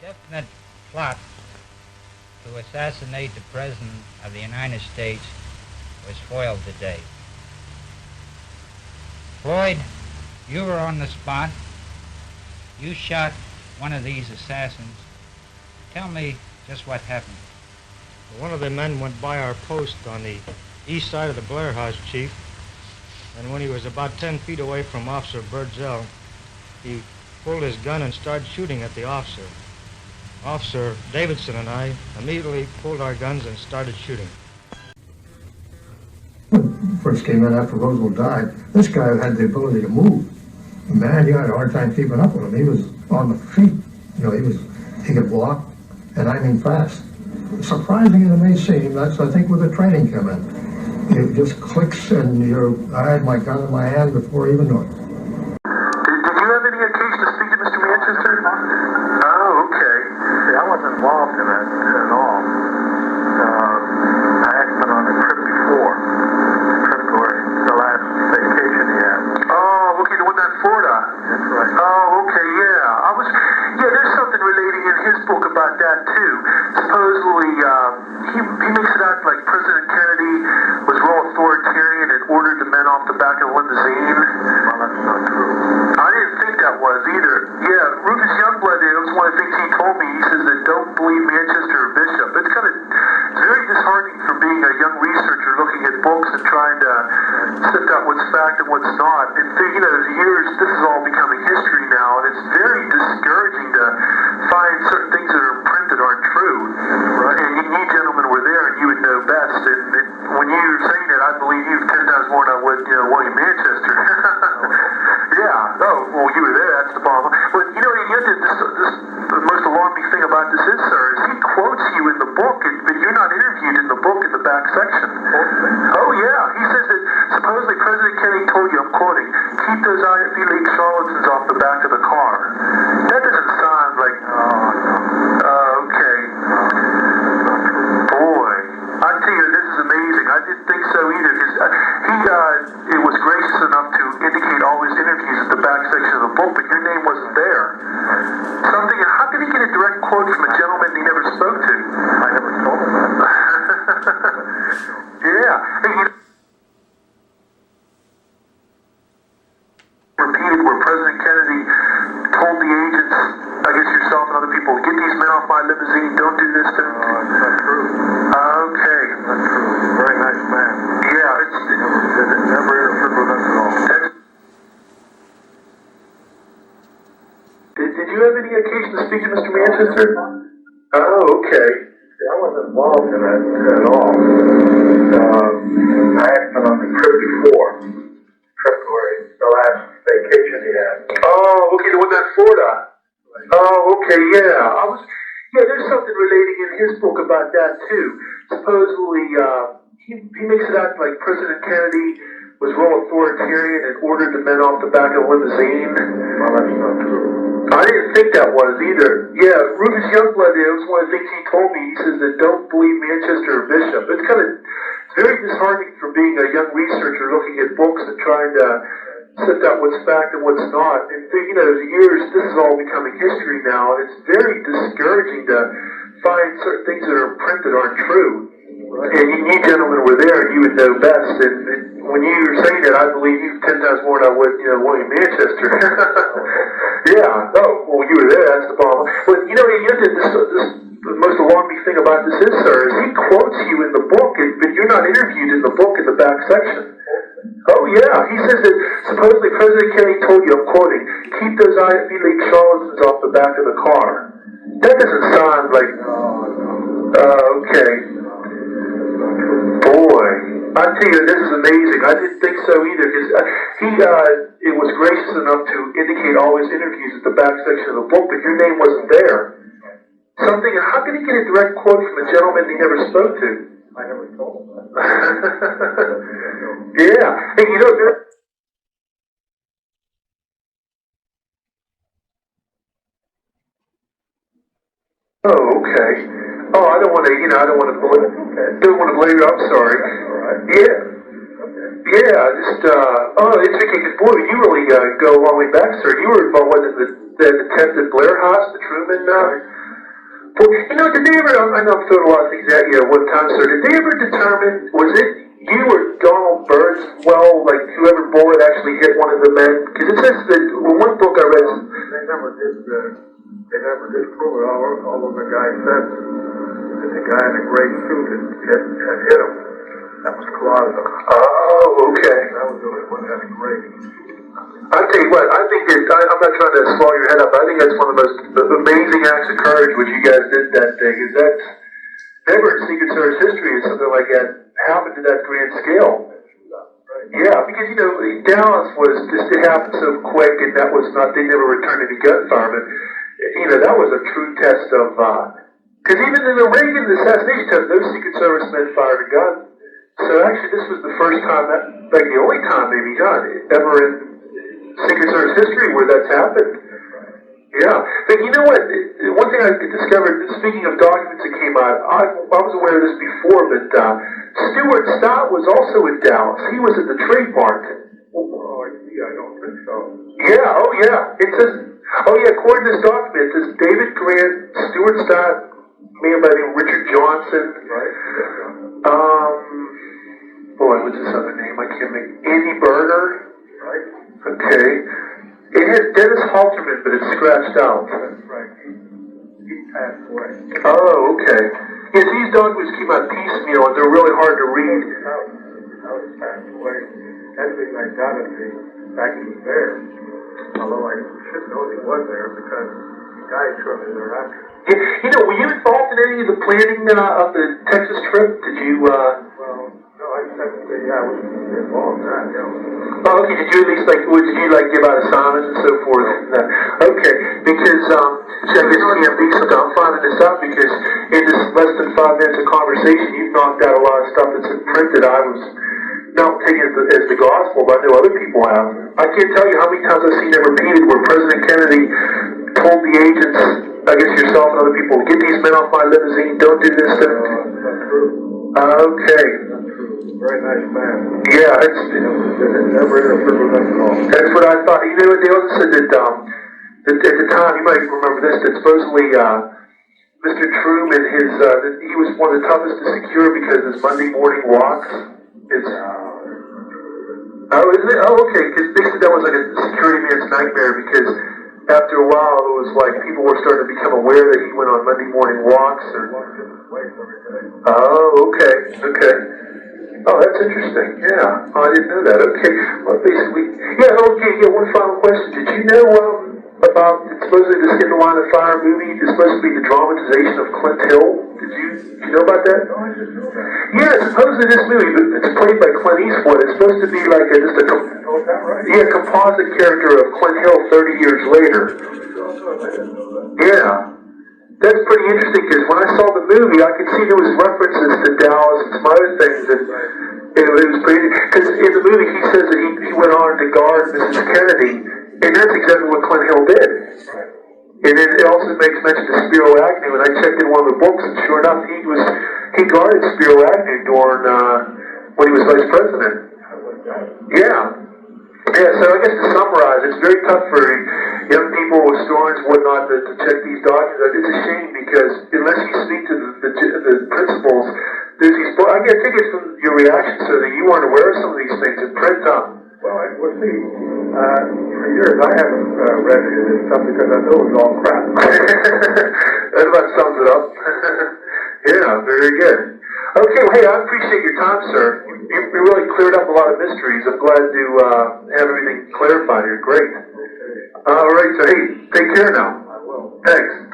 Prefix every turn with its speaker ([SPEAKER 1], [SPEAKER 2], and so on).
[SPEAKER 1] definite plot to assassinate the President of the United States was foiled today. Floyd, you were on the spot. You shot one of these assassins. Tell me just what happened.
[SPEAKER 2] One of the men went by our post on the east side of the Blair House, Chief, and when he was about 10 feet away from Officer Birdsell, he pulled his gun and started shooting at the officer. Officer Davidson and I immediately pulled our guns and started shooting.
[SPEAKER 3] When we first came in after Roosevelt died, this guy had the ability to move. Man, you had a hard time keeping up with him. He was on the feet. You know, he could walk, and I mean fast. Surprising as it may seem, that's, I think, where the training come in. It just clicks, and I had my gun in my hand before I even knew it.
[SPEAKER 4] Did you have any occasion to speak to Mr. Manchester? Oh, okay. See, I wasn't involved in that at all. I had been on a trip before. The trip where the last vacation he had. Oh, okay, the one in Florida. That's right. Oh, okay, yeah. There's something relating in his book about that, too. Supposedly, he makes it out like President Kennedy was real authoritarian and ordered the men off the back of the limousine. Well, that's not true. I didn't think that was either. Yeah, Rufus Youngblood, it was one of the things he told me. He says that don't believe Manchester or Bishop. It's very disheartening for being a young researcher looking at books and trying to sift out what's fact and what's not. And the years, this is all becoming history now, and it's very discouraging to find certain things that are printed aren't true. Right. And you gentlemen were there, and you would know best. And when you were saying that, I believe you 10 times more than I would, William Manchester. Yeah. Oh, well, you were there. That's the problem. But the most alarming thing about this is, sir, is he quotes you in the book, but you're not interviewed in the book in the back section. Oh, yeah. He says that supposedly President Kennedy told you, I'm quoting, keep those Ivy League charlatans off the back of the car. That doesn't sound like... Okay. Boy. I tell you, this is amazing. I didn't think so either, because it was gracious enough to indicate all his interviews at the back section of the book, but your name wasn't there. Something, how could he get a direct quote from a gentleman he never spoke to? I never told him that. Yeah. Hey, repeated where President Kennedy told the agents, I guess yourself and other people, get these men off my limousine, don't do this. No, it's not true. Okay. Not true. He's a very nice man. Yeah, it never interfered with us at all. Did you have any occasion to speak to Mr. Manchester? Oh, okay. See, I wasn't involved in that at all. I had been on the trip before. Trip where the last vacation he had. Oh, okay, the one in Florida. Oh, okay, yeah. There's something relating in his book about that, too. Supposedly, he makes it out like President Kennedy was real authoritarian and ordered the men off the back of the limousine. Well, that's not true. I didn't think that was either. Yeah, Rufus Youngblood, it was one of the things he told me. He says that don't believe Manchester or Bishop. It's very disheartening for being a young researcher looking at books and trying to sift out what's fact and what's not. And years, this is all becoming history now, and it's very discouraging to find certain things that are printed aren't true. Right. And you gentlemen were there, and you would know best. And when you were saying that, I believe you 10 times more than I would, William Manchester. Yeah. Oh, well, you were there. That's the problem. But the most alarming thing about this is, sir, is he quotes you in the book, but you're not interviewed in the book in the back section. Oh, yeah. He says that supposedly President Kennedy told you, I'm quoting, keep those Ivy League charlatans off the back of the car. That doesn't sound like... Okay. Boy. I tell you, this is amazing. I didn't think so either, because it was gracious enough to indicate all his interviews at the back section of the book, but your name wasn't there. Something, how could he get a direct quote from a gentleman he never spoke to? I never told him that. Yeah. Hey, Oh, okay. Oh, I don't want to blame you. I'm sorry. All right. Yeah. Okay. Yeah, it's because, boy, you really go a long way back, sir. You were involved with the attempted Blair House, the Truman, Well, did they ever, I know I've thrown a lot of things at you at one time, sir, did they ever determine, was it you or Donald Birdswell, like whoever bore it actually hit one of the men? Because it says that, well, one book I read...
[SPEAKER 3] They never did prove it, although the guy said that the guy in the gray suit had hit him. That was Closet.
[SPEAKER 4] Oh, okay.
[SPEAKER 3] That was the only one that had a gray.
[SPEAKER 4] I'll tell you what, I think that, I'm not trying to swallow your head up, but I think that's one of the most amazing acts of courage what you guys did that day, because that's never in Secret Service history is something like that happened to that grand scale. Yeah, because, Dallas was just, it happened so quick, and that was not, they never returned any gunfire, but, that was a true test of, because even in the Reagan assassination test, no Secret Service men fired a gun. So actually, this was the first time, the only time maybe, ever in Secret Service history where that's happened. Yeah. But you know what? One thing I discovered, speaking of documents that came out, I was aware of this before, but Stuart Stott was also in Dallas. He was at the trademark.
[SPEAKER 3] Oh, I see. I don't think so.
[SPEAKER 4] Yeah. Oh, yeah. It says, according to this document, it says David Grant, Stuart Stott, man by the name of Richard Johnson.
[SPEAKER 3] Right.
[SPEAKER 4] Boy, what's his other name? I can't make Andy Berger.
[SPEAKER 3] Right.
[SPEAKER 4] Okay. It has Dennis Halterman, but it's scratched out.
[SPEAKER 3] That's right. He passed away.
[SPEAKER 4] Oh, okay. Yes, these documents came out piecemeal, and they're really hard to read.
[SPEAKER 3] How he passed away. Actually, I got it back in the there. Although I should know he was there because he died shortly thereafter.
[SPEAKER 4] Were you involved in any of the planning of the Texas trip? Did you,
[SPEAKER 3] Well, no, I was involved in that, yeah.
[SPEAKER 4] Oh, okay. Did you at least, give out assignments and so forth? Okay. Because, I guess TMD, so I'm finding this out because in this less than 5 minutes of conversation, you've knocked out a lot of stuff that's printed. I was not taking it as the gospel, but I know other people have. I can't tell you how many times I've seen it repeated where President Kennedy told the agents, I guess yourself and other people, get these men off my limousine, don't do this.
[SPEAKER 3] That's true.
[SPEAKER 4] Okay.
[SPEAKER 3] That's true. Very nice man.
[SPEAKER 4] Yeah, it's...
[SPEAKER 3] Never interfered with us at all.
[SPEAKER 4] That's what I thought. They also said that, that at the time, you might remember this, that supposedly Mr. Truman, that he was one of the toughest to secure because his Monday morning walks. Oh, isn't it? Oh, okay, because they said that was like a security man's nightmare because after a while it was like people were starting to become aware that he went on Monday morning walks. Oh, okay. Oh, that's interesting. Yeah. Oh, I didn't know that. Okay. Well, basically, one final question. Did you know about supposedly this In the Line of Fire movie is supposed to be the dramatization of Clint Hill? Did you know about that?
[SPEAKER 3] No, I didn't know that.
[SPEAKER 4] Yeah, supposedly this movie, it's played by Clint Eastwood. It's supposed to be like
[SPEAKER 3] Oh, is that right?
[SPEAKER 4] composite character of Clint Hill 30 years later.
[SPEAKER 3] I didn't know that.
[SPEAKER 4] Yeah. That's pretty interesting because when I saw the movie, I could see there was references to Dallas and some other things, and it was pretty. Because in the movie, he says that he went on to guard Mrs. Kennedy, and that's exactly what Clint Hill did.
[SPEAKER 3] Right.
[SPEAKER 4] And then it also makes mention of Spiro Agnew, and I checked in one of the books, and sure enough, he guarded Spiro Agnew during when he was vice president. Yeah. Yeah, so I guess to summarize, it's very tough for young people, historians, whatnot, to check these documents. It's a shame because unless you speak to the principals, there's these. I get tickets from your reaction, so that you weren't aware of some of these things in print time.
[SPEAKER 3] Well, see, for years I haven't read any of this stuff because I know it's all crap.
[SPEAKER 4] That about sums it up. Yeah, very good. Okay, well, hey, I appreciate your time, sir. You really cleared up a lot of mysteries. I'm glad to have everything clarified here. Great. All right, so hey, take care now.
[SPEAKER 3] I will.
[SPEAKER 4] Thanks.